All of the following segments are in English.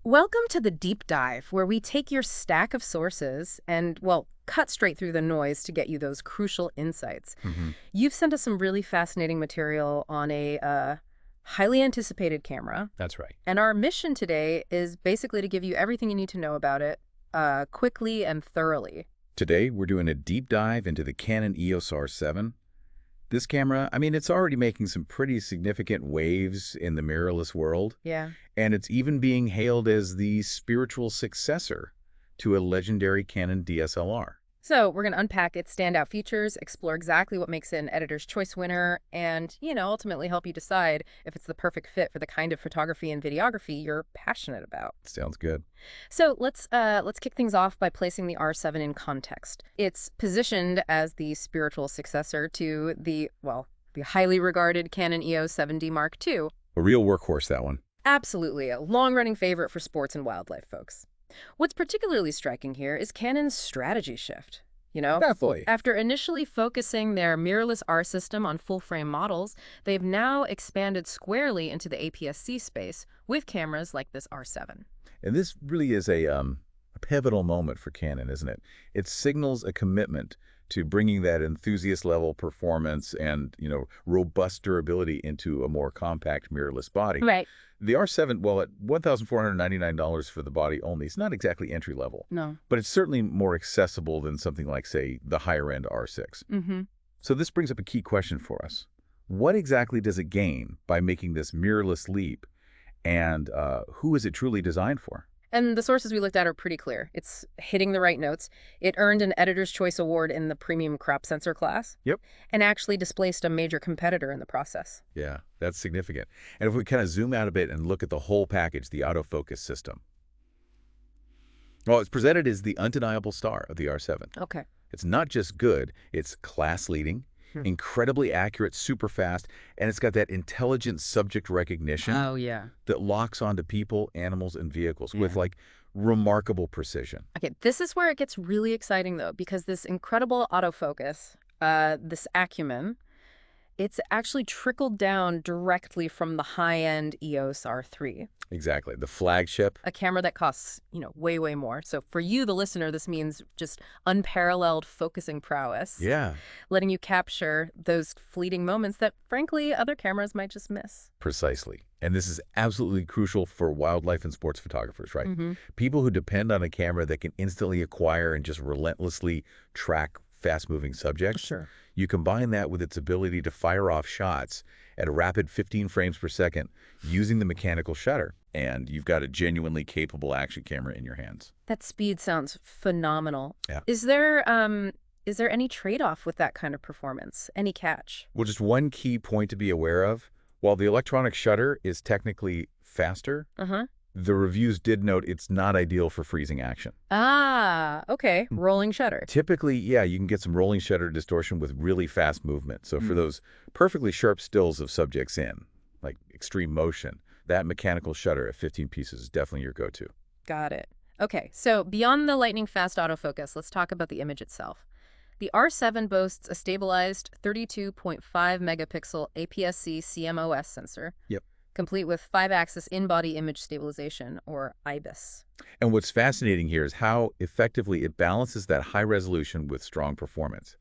Welcome to the deep dive, where we take your stack of sources and, well, cut straight through the noise to get you those crucial insights. hmm You've sent us some really fascinating material on a highly anticipated camera, That's right. and our mission today is basically to give you everything you need to know about it quickly and thoroughly. Today, we're doing a deep dive into the Canon EOS R7. This camera, I mean, it's already making some pretty significant waves in the mirrorless world, Yeah. and it's even being hailed as the spiritual successor to a legendary Canon DSLR. So we're going to unpack its standout features, explore exactly what makes it an editor's choice winner, and, ultimately help you decide if it's the perfect fit for the kind of photography and videography you're passionate about. Sounds good. So let's kick things off by placing the R7 in context. It's positioned as the spiritual successor to the highly regarded Canon EOS 7D Mark II. A real workhorse, that one. Absolutely a long-running favorite for sports and wildlife folks. What's particularly striking here is Canon's strategy shift. Definitely. After initially focusing their mirrorless R system on full-frame models, they've now expanded squarely into the APS-C space with cameras like this R7. And this really is a pivotal moment for Canon, isn't it? It signals a commitment to bringing that enthusiast-level performance and, robust durability into a more compact mirrorless body. Right. The R7, well, at $1,499 for the body only, it's not exactly entry-level, No. but it's certainly more accessible than something like, say, the higher-end R6. Mm-hmm. So this brings up a key question for us. What exactly does it gain by making this mirrorless leap, and who is it truly designed for? And the sources we looked at are pretty clear. It's hitting the right notes. It earned an Editor's Choice Award in the premium crop sensor class. Yep. And actually displaced a major competitor in the process. Yeah, that's significant. And if we kind of zoom out a bit and look at the whole package, the autofocus system. Well, it's presented as the undeniable star of the R7. Okay. It's not just good, it's class-leading, incredibly accurate, super fast, and it's got that intelligent subject recognition Oh, yeah. that locks onto people, animals, and vehicles with, Yeah. remarkable precision. Okay, this is where it gets really exciting, though, because this incredible autofocus, this acumen, it's actually trickled down directly from the high-end EOS R3. Exactly. The flagship. A camera that costs, way, way more. So for you, the listener, this means just unparalleled focusing prowess, Yeah, letting you capture those fleeting moments that, frankly, other cameras might just miss. precisely. And this is absolutely crucial for wildlife and sports photographers, right? Mm-hmm. People who depend on a camera that can instantly acquire and just relentlessly track fast-moving subjects. Sure. You combine that with its ability to fire off shots at a rapid 15 frames per second using the mechanical shutter, and you've got a genuinely capable action camera in your hands. That speed sounds phenomenal. Yeah. Is there any trade-off with that kind of performance? Any catch? Well, just one key point to be aware of, while the electronic shutter is technically faster, Uh-huh. the reviews did note it's not ideal for freezing action. Ah, okay. Rolling shutter. Typically, yeah, you can get some rolling shutter distortion with really fast movement. So for those perfectly sharp stills of subjects in, like extreme motion, that mechanical shutter at 15 pieces is definitely your go-to. Got it. Okay, so beyond the lightning-fast autofocus, let's talk about the image itself. The R7 boasts a stabilized 32.5 megapixel APS-C CMOS sensor. Yep. Complete with 5-axis in-body image stabilization, or IBIS. And what's fascinating here is how effectively it balances that high resolution with strong performance.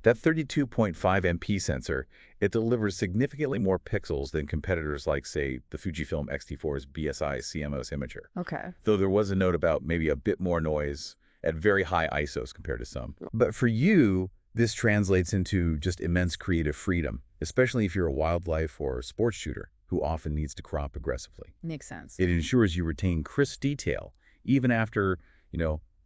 That 32.5 MP sensor, it delivers significantly more pixels than competitors like, say, the Fujifilm X-T4's BSI CMOS imager. Okay. Though there was a note about maybe a bit more noise at very high ISOs compared to some. But for you, this translates into just immense creative freedom, especially if you're a wildlife or sports shooter who often needs to crop aggressively. Makes sense. It ensures you retain crisp detail, even after,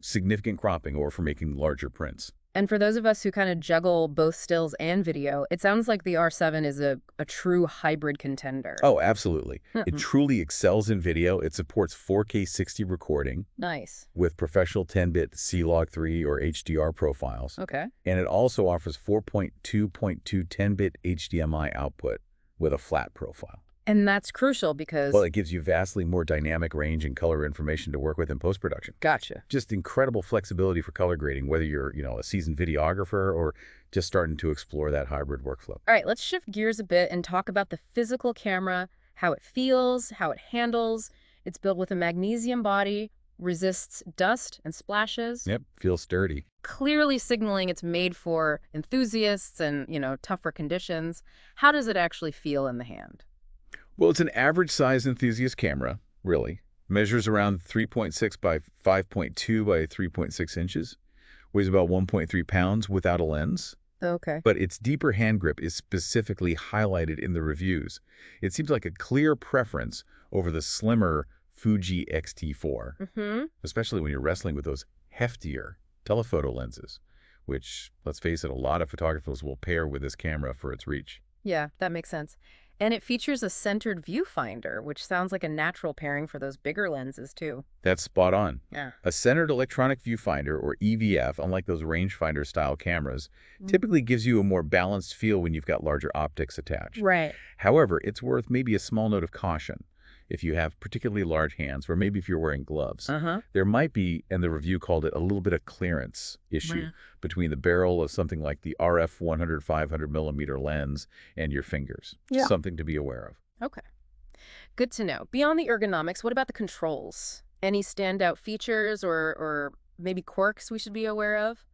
significant cropping or for making larger prints. And for those of us who kind of juggle both stills and video, it sounds like the R7 is a true hybrid contender. Oh, absolutely. It Mhm. truly excels in video. It supports 4K 60 recording Nice. with professional 10-bit C-Log3 or HDR profiles. Okay. And it also offers 4.2.2 10-bit HDMI output with a flat profile. And that's crucial because... Well, it gives you vastly more dynamic range and color information to work with in post-production. Gotcha. Just incredible flexibility for color grading, whether you're, a seasoned videographer or just starting to explore that hybrid workflow. All right, let's shift gears a bit and talk about the physical camera, how it feels, how it handles, It's built with a magnesium body, resists dust and splashes, Yep, feels sturdy. clearly signaling it's made for enthusiasts and, tougher conditions. How does it actually feel in the hand? Well, it's an average-size enthusiast camera, really. Measures around 3.6 by 5.2 by 3.6 inches. Weighs about 1.3 pounds without a lens. Okay. But its deeper hand grip is specifically highlighted in the reviews. It seems like a clear preference over the slimmer Fuji X-T4, especially when you're wrestling with those heftier telephoto lenses, which, let's face it, a lot of photographers will pair with this camera for its reach. Yeah, that makes sense. And it features a centered viewfinder, which sounds like a natural pairing for those bigger lenses, too. That's spot on. Yeah. A centered electronic viewfinder, or EVF, unlike those rangefinder-style cameras, typically gives you a more balanced feel when you've got larger optics attached. Right. However, it's worth maybe a small note of caution. If you have particularly large hands, or maybe if you're wearing gloves, there might be, and the review called it, a little bit of clearance issue between the barrel of something like the RF 100 500 millimeter lens and your fingers. Yeah. Something to be aware of. Okay. Good to know. Beyond the ergonomics, what about the controls? Any standout features or maybe quirks we should be aware of?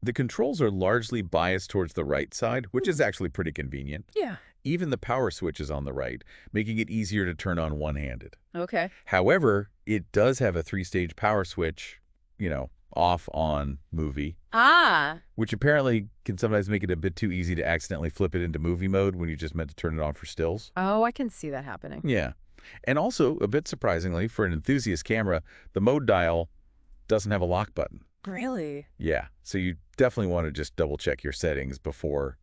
The controls are largely biased towards the right side, which is actually pretty convenient. Yeah. Even the power switch is on the right, making it easier to turn on one-handed. Okay. However, it does have a 3-stage power switch, off, on, movie, Ah. which apparently can sometimes make it a bit too easy to accidentally flip it into movie mode when you just meant to turn it on for stills. Oh, I can see that happening. Yeah. And also, a bit surprisingly, for an enthusiast camera, the mode dial doesn't have a lock button. Really? Yeah. So you definitely want to just double-check your settings before,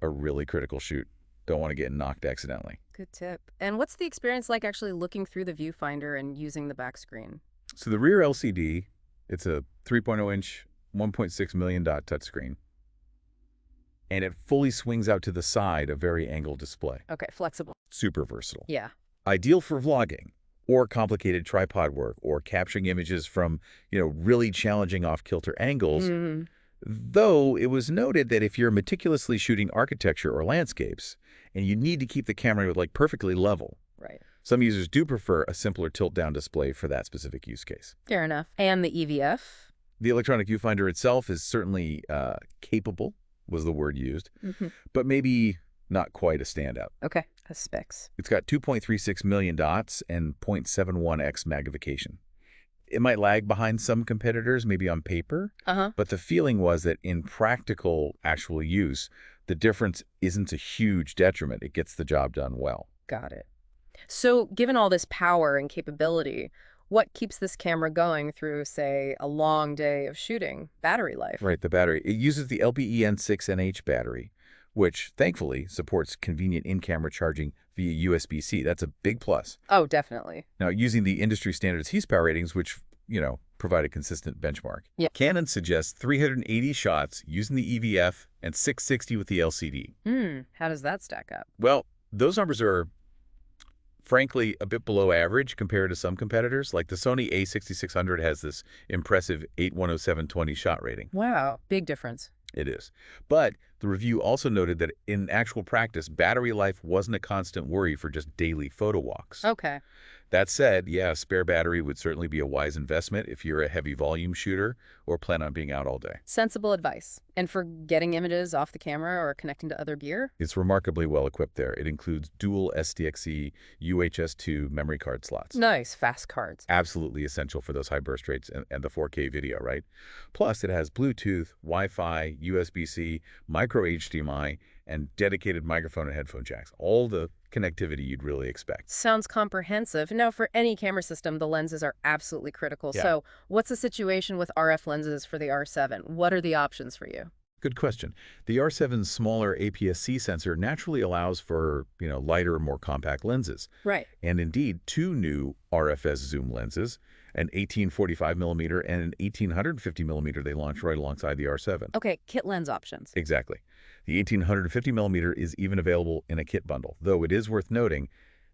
a really critical shoot. Don't want to get knocked accidentally. Good tip. And what's the experience like actually looking through the viewfinder and using the back screen? So the rear LCD, it's a 3.0-inch, 1.6 million dot touchscreen. And it fully swings out to the side, a very angled display. Okay, flexible. Super versatile. Yeah. Ideal for vlogging or complicated tripod work or capturing images from, really challenging off-kilter angles. Though it was noted that if you're meticulously shooting architecture or landscapes and you need to keep the camera perfectly level, Right. some users do prefer a simpler tilt-down display for that specific use case. Fair enough. And the EVF? The electronic viewfinder itself is certainly capable, was the word used, but maybe not quite a standout. Okay. Has specs. It's got 2.36 million dots and 0.71x magnification. It might lag behind some competitors, maybe on paper, but the feeling was that in practical actual use, the difference isn't a huge detriment. It gets the job done well. Got it. So given all this power and capability, what keeps this camera going through, say, a long day of shooting? Battery life. Right, the battery. It uses the LPEN6NH battery, which thankfully supports convenient in-camera charging via USB-C. That's a big plus. Oh, definitely. Now, using the industry standard C-SPAN ratings, which, provide a consistent benchmark. Yeah. Canon suggests 380 shots using the EVF and 660 with the LCD. How does that stack up? Well, those numbers are, frankly, a bit below average compared to some competitors. Like the Sony a6600 has this impressive 8/107/20 shot rating. Wow. Big difference. It is. But the review also noted that in actual practice, battery life wasn't a constant worry for just daily photo walks. Okay. That said, yeah, a spare battery would certainly be a wise investment if you're a heavy volume shooter or plan on being out all day. Sensible advice. And for getting images off the camera or connecting to other gear? It's remarkably well equipped there. It includes dual SDXC UHS-2 memory card slots. Nice. Fast cards. Absolutely essential for those high burst rates and the 4K video, right? Plus, it has Bluetooth, Wi-Fi, USB-C, micro HDMI, and dedicated microphone and headphone jacks. All the connectivity you'd really expect. Sounds comprehensive. Now, for any camera system, the lenses are absolutely critical. Yeah. So what's the situation with RF lenses for the R7? What are the options for you? Good question. The R7's smaller APS-C sensor naturally allows for, lighter, more compact lenses. Right. And indeed, 2 new RFS zoom lenses, an 1845mm and an 1850mm they launched right alongside the R7. Okay, kit lens options. Exactly. The 1850mm is even available in a kit bundle, though it is worth noting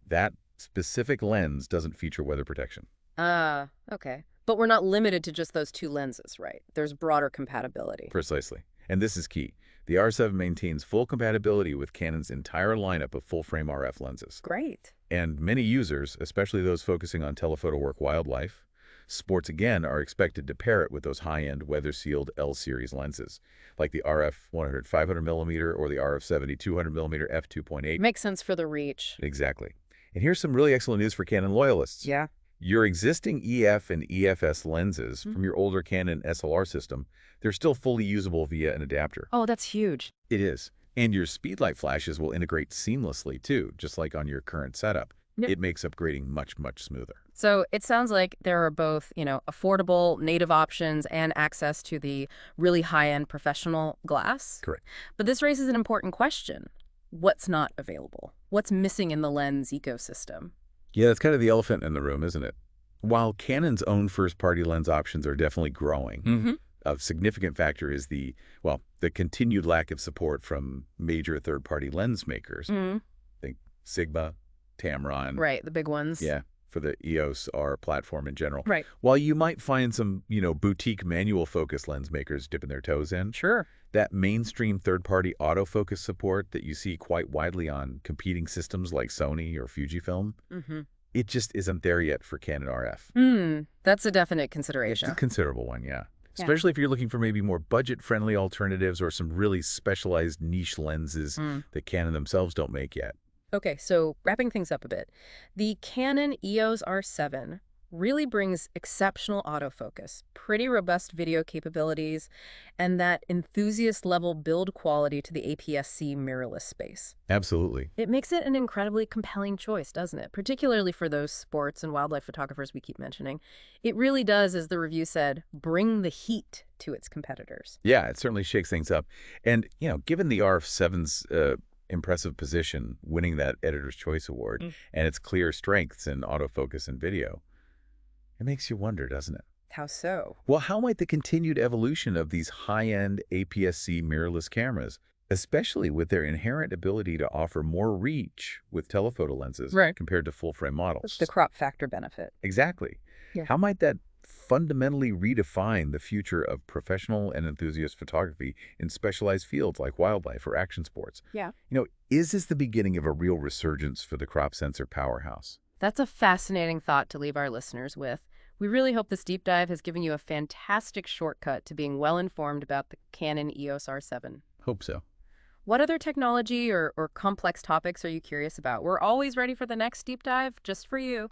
that specific lens doesn't feature weather protection. Okay. But we're not limited to just those 2 lenses, right? There's broader compatibility. Precisely. And this is key. The R7 maintains full compatibility with Canon's entire lineup of full-frame RF lenses. Great. And many users, especially those focusing on telephoto work wildlife, sports again are expected to pair it with those high-end weather-sealed L-series lenses, like the RF 100 500mm or the RF 70 200mm f2.8. Makes sense for the reach. Exactly. And here's some really excellent news for Canon loyalists. Yeah. Your existing EF and EFS lenses from your older Canon SLR system, they're still fully usable via an adapter. Oh, that's huge. It is. And your speedlight flashes will integrate seamlessly too, just like on your current setup. Yep. It makes upgrading much, much smoother. So it sounds like there are both, affordable native options and access to the really high-end professional glass. Correct. But this raises an important question. What's not available? What's missing in the lens ecosystem? Yeah, that's kind of the elephant in the room, isn't it? While Canon's own first-party lens options are definitely growing, a significant factor is the continued lack of support from major third-party lens makers. Think Sigma, Tamron. Right, the big ones. Yeah, for the EOS R platform in general. Right. While you might find some, boutique manual focus lens makers dipping their toes in, Sure. that mainstream third-party autofocus support that you see quite widely on competing systems like Sony or Fujifilm, it just isn't there yet for Canon RF. That's a definite consideration. It's a considerable one, yeah. Especially if you're looking for maybe more budget-friendly alternatives or some really specialized niche lenses that Canon themselves don't make yet. Okay, so wrapping things up a bit, the Canon EOS R7 really brings exceptional autofocus, pretty robust video capabilities, and that enthusiast-level build quality to the APS-C mirrorless space. Absolutely. It makes it an incredibly compelling choice, doesn't it? Particularly for those sports and wildlife photographers we keep mentioning. It really does, as the review said, bring the heat to its competitors. Yeah, it certainly shakes things up. And, given the RF7's impressive position, winning that Editor's Choice Award, and its clear strengths in autofocus and video, it makes you wonder, doesn't it? How so? Well, how might the continued evolution of these high-end APS-C mirrorless cameras, especially with their inherent ability to offer more reach with telephoto lenses compared to full-frame models? The crop factor benefit. Exactly. Yeah. How might that fundamentally redefine the future of professional and enthusiast photography in specialized fields like wildlife or action sports? Yeah. Is this the beginning of a real resurgence for the crop sensor powerhouse? That's a fascinating thought to leave our listeners with. We really hope this deep dive has given you a fantastic shortcut to being well-informed about the Canon EOS R7. Hope so. What other technology or complex topics are you curious about? We're always ready for the next deep dive, just for you.